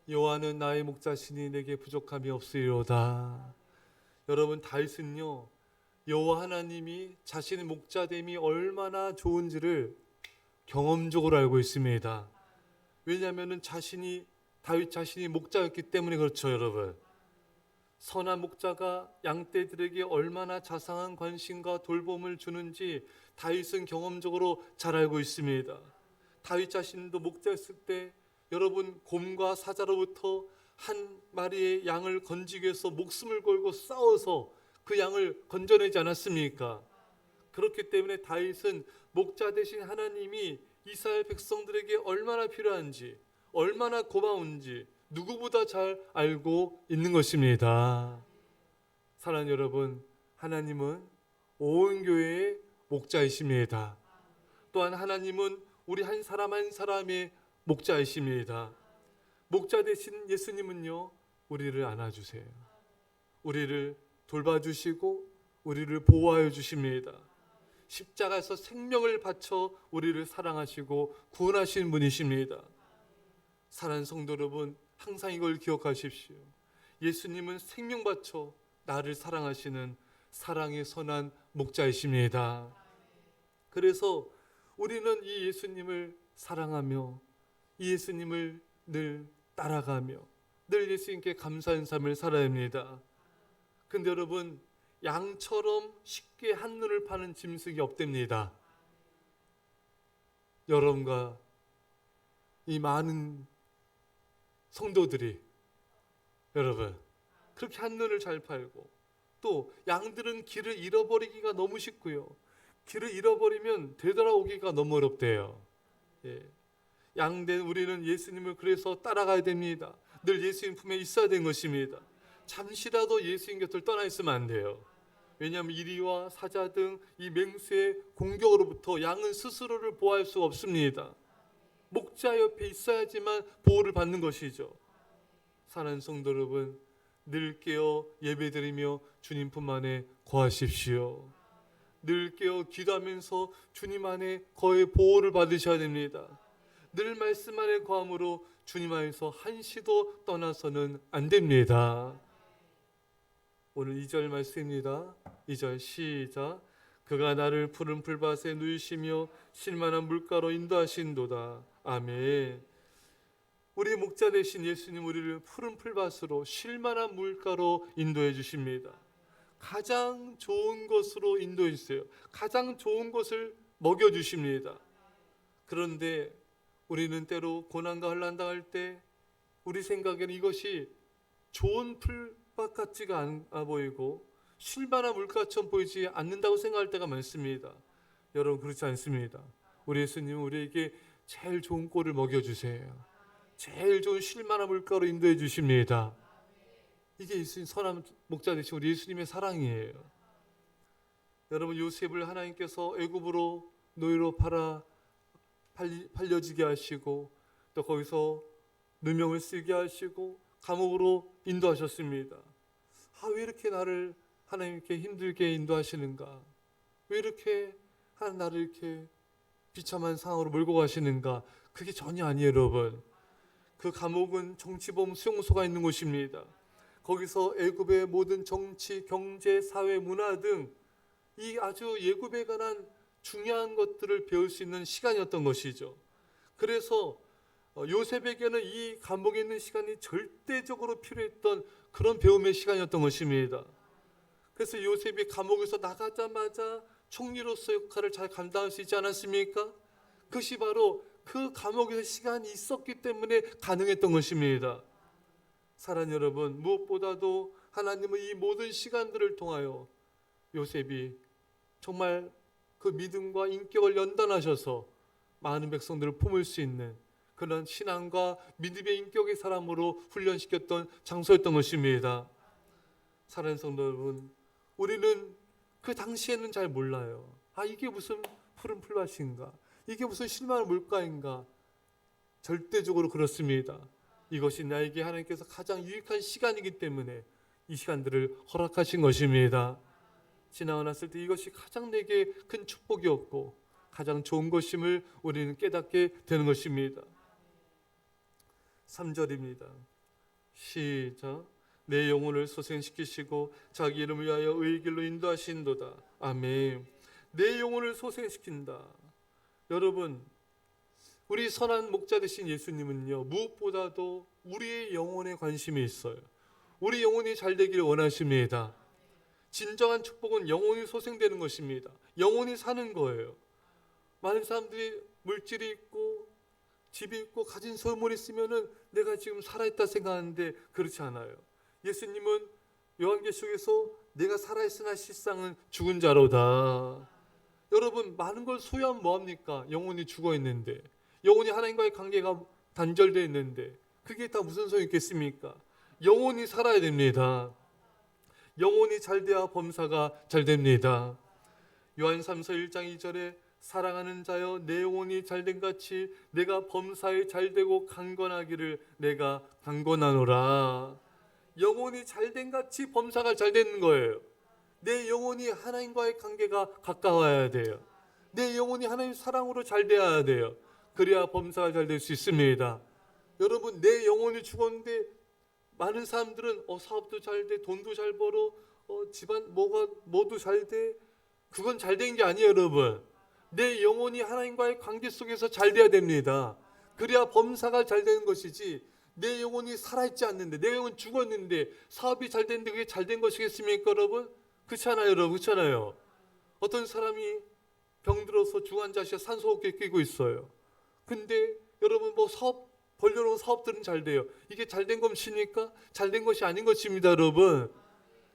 여호와는 나의 목자시니 내게 부족함이 없으리로다. 여러분, 다윗은요, 여호와 하나님이 자신의 목자됨이 얼마나 좋은지를 경험적으로 알고 있습니다. 왜냐하면 다윗 자신이 목자였기 때문에 그렇죠, 여러분. 선한 목자가 양떼들에게 얼마나 자상한 관심과 돌봄을 주는지 다윗은 경험적으로 잘 알고 있습니다. 다윗 자신도 목자였을 때 여러분, 곰과 사자로부터 한 마리의 양을 건지기 위해서 목숨을 걸고 싸워서 그 양을 건져내지 않았습니까? 그렇기 때문에 다윗은 목자 되신 하나님이 이스라엘 백성들에게 얼마나 필요한지, 얼마나 고마운지 누구보다 잘 알고 있는 것입니다. 사랑하는 여러분, 하나님은 온 교회의 목자이십니다. 또한 하나님은 우리 한 사람 한 사람의 목자이십니다. 목자 되신 예수님은요, 우리를 안아주세요. 우리를 돌봐주시고 우리를 보호하여 주십니다. 십자가에서 생명을 바쳐 우리를 사랑하시고 구원하신 분이십니다. 사랑하는 성도 여러분, 항상 이걸 기억하십시오. 예수님은 생명 바쳐 나를 사랑하시는 사랑의 선한 목자이십니다. 그래서 우리는 이 예수님을 사랑하며 이 예수님을 늘 따라가며 늘 예수님께 감사한 삶을 살아야 합니다. 근데 여러분, 양처럼 쉽게 한눈을 파는 짐승이 없답니다. 여러분과 이 많은 성도들이 여러분 그렇게 한눈을 잘 팔고, 또 양들은 길을 잃어버리기가 너무 쉽고요, 길을 잃어버리면 되돌아오기가 너무 어렵대요. 양된 우리는 예수님을 그래서 따라가야 됩니다. 늘 예수님 품에 있어야 되는 것입니다. 잠시라도 예수님 곁을 떠나 있으면 안 돼요. 왜냐하면 이리와 사자 등 이 맹수의 공격으로부터 양은 스스로를 보호할 수 없습니다. 목자 옆에 있어야지만 보호를 받는 것이죠. 사랑하는 성도 여러분, 늘 깨어 예배드리며 주님 품 안에 거하십시오. 늘 깨어 기도하면서 주님 안에 거의 보호를 받으셔야 됩니다. 늘 말씀 안에 거함으로 주님 안에서 한시도 떠나서는 안 됩니다. 오늘 2절 말씀입니다. 2절 시작. 그가 나를 푸른 풀밭에 누이시며 쉴만한 물가로 인도하신도다. 아멘. 우리 목자 되신 예수님, 우리를 푸른 풀밭으로 쉴만한 물가로 인도해 주십니다. 가장 좋은 것으로 인도해 주세요. 가장 좋은 것을 먹여 주십니다. 그런데 우리는 때로 고난과 환난 당할 때 우리 생각에는 이것이 좋은 풀밭 같지가 않아 보이고 쉴만한 물가처럼 보이지 않는다고 생각할 때가 많습니다. 여러분, 그렇지 않습니다. 우리 예수님은 우리에게 제일 좋은 꼴을 먹여주세요. 제일 좋은 쉴만한 물가로 인도해 주십니다. 이게 예수님 선한 목자 되신 우리 예수님의 사랑이에요. 여러분, 요셉을 하나님께서 애굽으로 노예로 팔려지게 하시고 또 거기서 누명을 쓰게 하시고 감옥으로 인도하셨습니다. 왜 이렇게 나를 하나님께 힘들게 인도하시는가? 왜 이렇게 나를 이렇게 비참한 상황으로 몰고 가시는가? 그게 전혀 아니에요, 여러분. 그 감옥은 정치범 수용소가 있는 곳입니다. 거기서 애굽의 모든 정치, 경제, 사회, 문화 등 이 아주 애굽에 관한 중요한 것들을 배울 수 있는 시간이었던 것이죠. 그래서 요셉에게는 이 감옥에 있는 시간이 절대적으로 필요했던 그런 배움의 시간이었던 것입니다. 그래서 요셉이 감옥에서 나가자마자 총리로서 역할을 잘 감당할 수 있지 않았습니까? 그것이 바로 그 감옥에서 시간이 있었기 때문에 가능했던 것입니다. 사랑하는 여러분, 무엇보다도 하나님은 이 모든 시간들을 통하여 요셉이 정말 그 믿음과 인격을 연단하셔서 많은 백성들을 품을 수 있는 그런 신앙과 믿음의 인격의 사람으로 훈련시켰던 장소였던 것입니다. 사랑하는 성도 여러분, 우리는 그 당시에는 잘 몰라요. 이게 무슨 푸른 풀밭인가? 이게 무슨 쉴만한 물가인가? 절대적으로 그렇습니다. 이것이 나에게 하나님께서 가장 유익한 시간이기 때문에 이 시간들을 허락하신 것입니다. 지나고 났을 때 이것이 가장 내게 큰 축복이었고 가장 좋은 것임을 우리는 깨닫게 되는 것입니다. 3절입니다. 시작. 내 영혼을 소생시키시고 자기 이름을 위하여 의의 길로 인도하신도다. 아멘. 내 영혼을 소생시킨다. 여러분, 우리 선한 목자 되신 예수님은요, 무엇보다도 우리의 영혼에 관심이 있어요. 우리 영혼이 잘 되기를 원하십니다. 진정한 축복은 영혼이 소생되는 것입니다. 영혼이 사는 거예요. 많은 사람들이 물질이 있고 집이 있고 가진 소유물이 있으면은 내가 지금 살아있다 생각하는데 그렇지 않아요. 예수님은 요한계시록에서 내가 살아있으나 실상은 죽은 자로다. 여러분, 많은 걸 소유하면 뭐합니까? 영혼이 죽어 있는데, 영혼이 하나님과의 관계가 단절되어 있는데 그게 다 무슨 소용이 있겠습니까? 영혼이 살아야 됩니다. 영혼이 잘 돼야 범사가 잘 됩니다. 요한 3서 1장 2절에 사랑하는 자여 내 영혼이 잘된 같이 내가 범사에 잘되고 강건하기를 내가 강건하노라. 영혼이 잘된 같이 범사가 잘 되는 거예요. 내 영혼이 하나님과의 관계가 가까워야 돼요. 내 영혼이 하나님 사랑으로 잘 돼야 돼요. 그래야 범사가 잘 될 수 있습니다. 여러분, 내 영혼이 죽었는데 많은 사람들은 사업도 잘 돼, 돈도 잘 벌어, 집안 뭐도 잘 돼. 그건 잘 된 게 아니에요, 여러분. 내 영혼이 하나님과의 관계 속에서 잘 돼야 됩니다. 그래야 범사가 잘 되는 것이지, 내 영혼이 살아있지 않는데, 내 영혼 죽었는데 사업이 잘 됐는데 그게 잘 된 것이겠습니까, 여러분? 그렇잖아요, 여러분. 그렇잖아요. 어떤 사람이 병들어서 중환자실에 산소호흡기 끼고 있어요. 근데 여러분, 사업 벌려놓은 사업들은 잘 돼요. 이게 잘 된 것입니까? 잘 된 것이 아닌 것입니다, 여러분.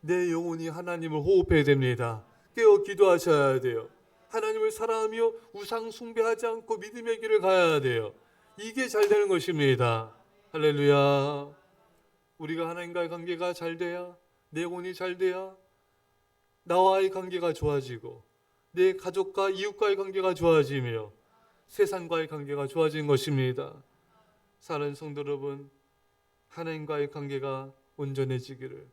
내 영혼이 하나님을 호흡해야 됩니다. 깨어 기도하셔야 돼요. 하나님을 사랑하며 우상 숭배하지 않고 믿음의 길을 가야 돼요. 이게 잘 되는 것입니다. 할렐루야. 우리가 하나님과의 관계가 잘 돼야, 내 영혼이 잘 돼야 나와의 관계가 좋아지고 내 가족과 이웃과의 관계가 좋아지며 세상과의 관계가 좋아지는 것입니다. 사랑하는 성도 여러분, 하나님과의 관계가 온전해지기를,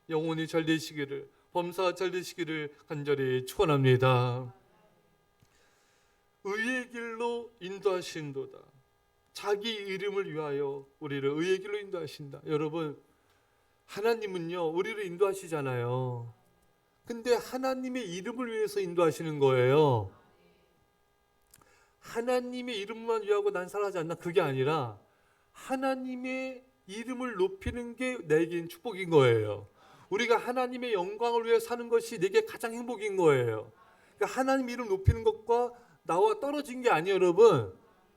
영혼이 잘 되시기를, 범사가 잘 되시기를 간절히 축원합니다. 의의 길로 인도하신도다. 자기 이름을 위하여 우리를 의의 길로 인도하신다. 여러분, 하나님은요, 우리를 인도하시잖아요. 근데 하나님의 이름을 위해서 인도하시는 거예요. 하나님의 이름만 위하고 난 살아가지 않나? 그게 아니라 하나님의 이름을 높이는 게 내겐 축복인 거예요. 우리가 하나님의 영광을 위해 사는 것이 내게 가장 행복인 거예요. 그러니까 하나님 이름 높이는 것과 나와 떨어진 게 아니에요, 여러분.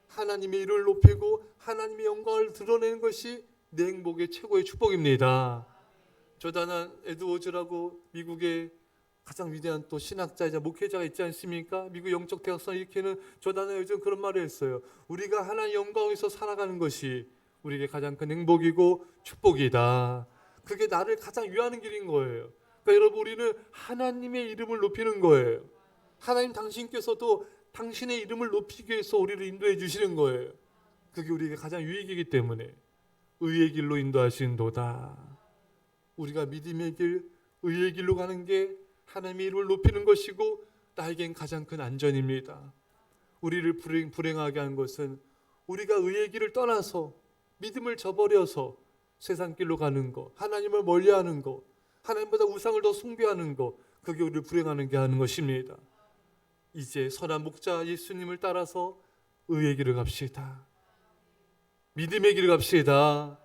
하나님의 이름을 높이고 하나님의 영광을 드러내는 것이 내 행복의 최고의 축복입니다. 조나단 에드워즈라고 미국의 가장 위대한 또 신학자이자 목회자가 있지 않습니까? 미국 영적 대학성을 일으키는 조나단 에드워즈는 그런 말을 했어요. 우리가 하나님의 영광에서 살아가는 것이 우리에게 가장 큰 행복이고 축복이다. 그게 나를 가장 위하는 길인 거예요. 그러니까 여러분, 우리는 하나님의 이름을 높이는 거예요. 하나님 당신께서도 당신의 이름을 높이기 위해서 우리를 인도해 주시는 거예요. 그게 우리에게 가장 유익이기 때문에 의의 길로 인도하신도다. 우리가 믿음의 길, 의의 길로 가는 게 하나님의 이름을 높이는 것이고 나에겐 가장 큰 안전입니다. 우리를 불행하게 한 것은 우리가 의의 길을 떠나서 믿음을 저버려서 세상 길로 가는 것, 하나님을 멀리하는 것, 하나님보다 우상을 더 숭배하는 것, 그게 우리를 불행하게 하는 것입니다. 이제 선한 목자 예수님을 따라서 의의 길을 갑시다. 믿음의 길을 갑시다.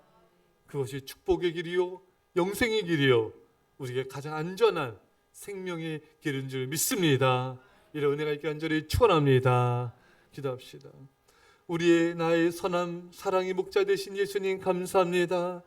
그것이 축복의 길이요, 영생의 길이요, 우리에게 가장 안전한 생명의 길인 줄 믿습니다. 이런 은혜가 있게 간절히 축원합니다. 기도합시다. 우리의 나의 선한 사랑의 목자 되신 예수님 감사합니다.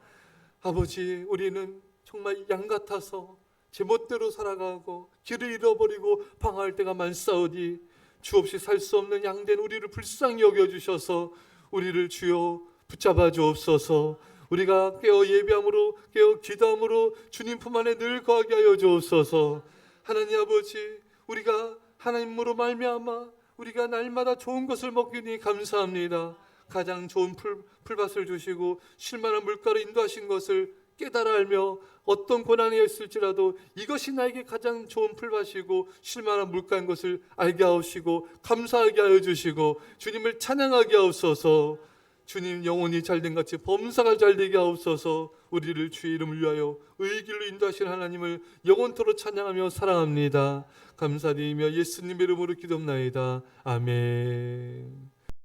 아버지, 우리는 정말 양 같아서 제멋대로 살아가고 길을 잃어버리고 방황할 때가 많사오니 주 없이 살 수 없는 양된 우리를 불쌍히 여겨주셔서 우리를 주여 붙잡아 주옵소서. 우리가 깨어 예배함으로 깨어 기도함으로 주님 품 안에 늘 거하게 하여 주옵소서. 하나님 아버지, 우리가 하나님으로 말미암아 우리가 날마다 좋은 것을 먹기니 감사합니다. 가장 좋은 풀밭을 주시고 쉴만한 물가로 인도하신 것을 깨달아 알며 어떤 고난이 있을지라도 이것이 나에게 가장 좋은 풀밭이고 쉴만한 물가인 것을 알게 하옵시고 감사하게 하여 주시고 주님을 찬양하게 하옵소서. 주님 영혼이 잘된 같이 범사가 잘되게 하옵소서. 우리를 주의 이름을 위하여 의의 길로 인도하신 하나님을 영원토록 찬양하며 사랑합니다. 감사드리며 예수님의 이름으로 기도합나이다. 아멘.